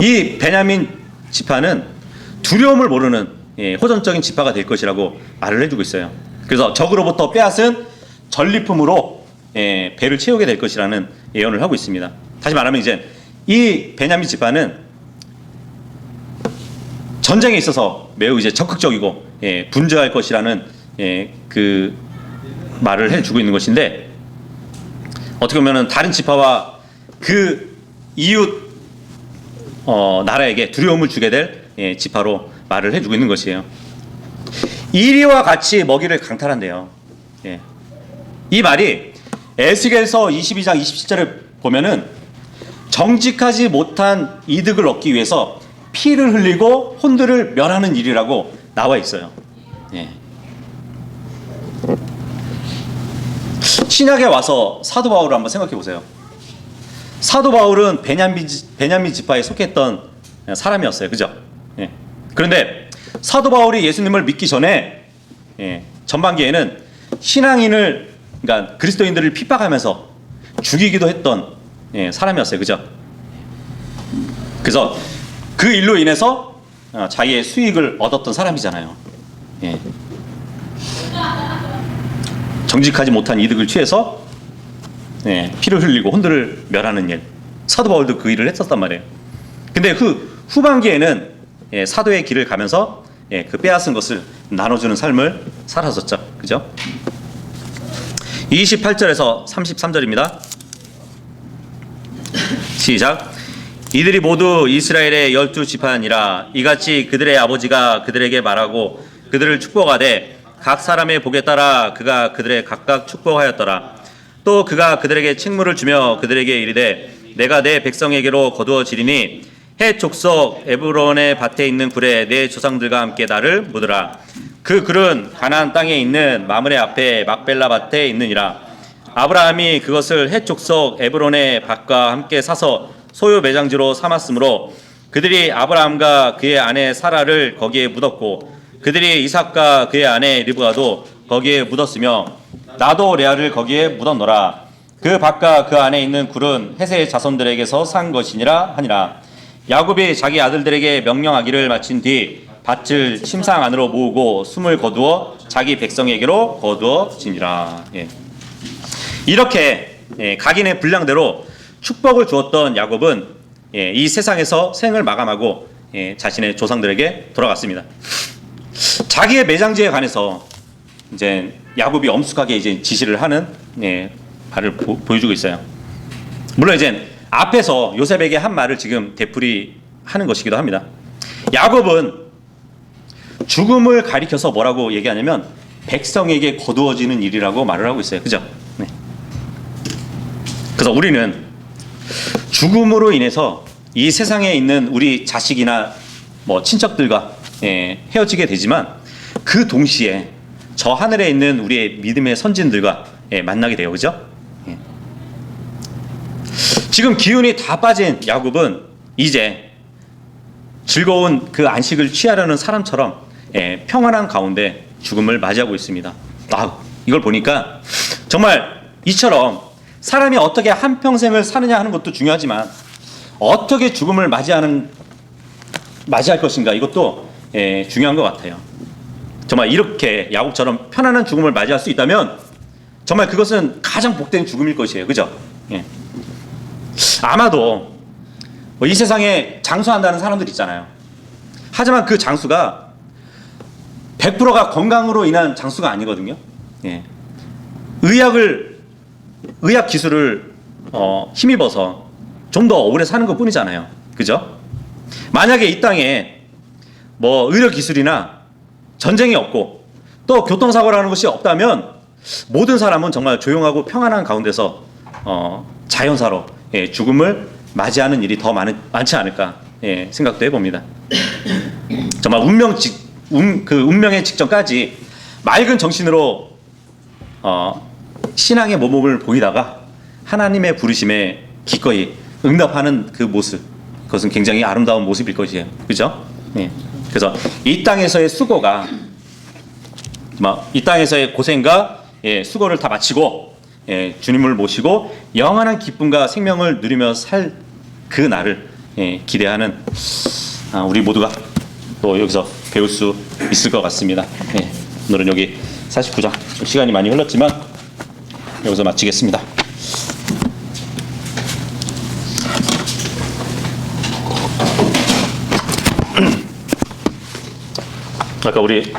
이 베냐민 지파는 두려움을 모르는 예, 호전적인 지파가 될 것이라고 말을 해주고 있어요. 그래서 적으로부터 빼앗은 전리품으로 예, 배를 채우게 될 것이라는 예언을 하고 있습니다. 다시 말하면 이제 이 베냐민 지파는 전쟁에 있어서 매우 이제 적극적이고 예, 분주할 것이라는 예, 그 말을 해주고 있는 것인데 어떻게 보면은 다른 지파와 그 이웃 나라에게 두려움을 주게 될 예, 지파로 말을 해주고 있는 것이에요. 이리와 같이 먹이를 강탈한대요. 예. 이 말이 에스겔서 22장 27절에 보면은 정직하지 못한 이득을 얻기 위해서 피를 흘리고 혼들을 멸하는 일이라고 나와 있어요. 예. 신약에 와서 사도 바울을 한번 생각해 보세요. 사도 바울은 베냐민 지파에 속했던 사람이었어요. 그죠? 예. 그런데 사도 바울이 예수님을 믿기 전에 예, 전반기에는 신앙인을 그러니까 그리스도인들을 핍박하면서 죽이기도 했던 예, 사람이었어요. 그죠? 그래서 그 일로 인해서 자기의 수익을 얻었던 사람이잖아요. 예. 정직하지 못한 이득을 취해서 피를 흘리고 혼들을 멸하는 일. 사도 바울도 그 일을 했었단 말이에요. 근데 그 후반기에는 사도의 길을 가면서 그 빼앗은 것을 나눠주는 삶을 살았었죠. 그죠? 28절에서 33절입니다. 시작. 이들이 모두 이스라엘의 12지파니라. 이같이 그들의 아버지가 그들에게 말하고 그들을 축복하되 각 사람의 복에 따라 그가 그들의 각각 축복하였더라. 또 그가 그들에게 칙물을 주며 그들에게 이르되 내가 내 백성에게로 거두어지리니 헷 족속 에브론의 밭에 있는 굴에 내 조상들과 함께 나를 묻으라. 그 굴은 가나안 땅에 있는 마므레 앞에 막벨라 밭에 있느니라. 아브라함이 그것을 헷 족속 에브론의 밭과 함께 사서 소유 매장지로 삼았으므로 그들이 아브라함과 그의 아내 사라를 거기에 묻었고 그들이 이삭과 그의 아내 리브가도 거기에 묻었으며 나도 레아를 거기에 묻었노라. 그 밭과 그 안에 있는 굴은 헷의 자손들에게서 산 것이니라 하니라. 야곱이 자기 아들들에게 명령하기를 마친 뒤 밭을 침상 안으로 모으고 숨을 거두어 자기 백성에게로 거두어지니라. 이렇게 각인의 분량대로 축복을 주었던 야곱은 이 세상에서 생을 마감하고 자신의 조상들에게 돌아갔습니다. 자기의 매장지에 관해서 이제 야곱이 엄숙하게 이제 지시를 하는 말을 보여주고 있어요. 물론 이제 앞에서 요셉에게 한 말을 지금 되풀이하는 것이기도 합니다. 야곱은 죽음을 가리켜서 뭐라고 얘기하냐면 백성에게 거두어지는 일이라고 말을 하고 있어요. 그죠? 그래서 우리는 죽음으로 인해서 이 세상에 있는 우리 자식이나 뭐 친척들과 헤어지게 되지만 그 동시에 저 하늘에 있는 우리의 믿음의 선진들과 만나게 돼요. 그죠? 지금 기운이 다 빠진 야곱은 이제 즐거운 그 안식을 취하려는 사람처럼 평안한 가운데 죽음을 맞이하고 있습니다. 이걸 보니까 정말 이처럼 사람이 어떻게 한평생을 사느냐 하는 것도 중요하지만 어떻게 죽음을 맞이할 것인가 이것도 중요한 것 같아요. 정말 이렇게 야곱처럼 편안한 죽음을 맞이할 수 있다면 정말 그것은 가장 복된 죽음일 것이에요. 그죠? 아마도 이 세상에 장수한다는 사람들 있잖아요. 하지만 그 장수가 100%가 건강으로 인한 장수가 아니거든요. 의학 기술을 힘입어서 좀 더 오래 사는 것 뿐이잖아요. 그죠? 만약에 이 땅에 뭐 의료 기술이나 전쟁이 없고 또 교통사고라는 것이 없다면 모든 사람은 정말 조용하고 평안한 가운데서 자연사로 죽음을 맞이하는 일이 더 많지 않을까 생각도 해봅니다. 정말 운명의 직전까지 맑은 정신으로 신앙의 모범을 보이다가 하나님의 부르심에 기꺼이 응답하는 그 모습, 그것은 굉장히 아름다운 모습일 것이에요. 그죠? 그래서 이 땅에서의 수고가 이 땅에서의 고생과 수고를 다 마치고 주님을 모시고 영원한 기쁨과 생명을 누리며 살 그 날을 기대하는 우리 모두가 또 여기서 배울 수 있을 것 같습니다. 오늘은 여기 49장 좀 시간이 많이 흘렀지만 여기서 마치겠습니다. 아까 우리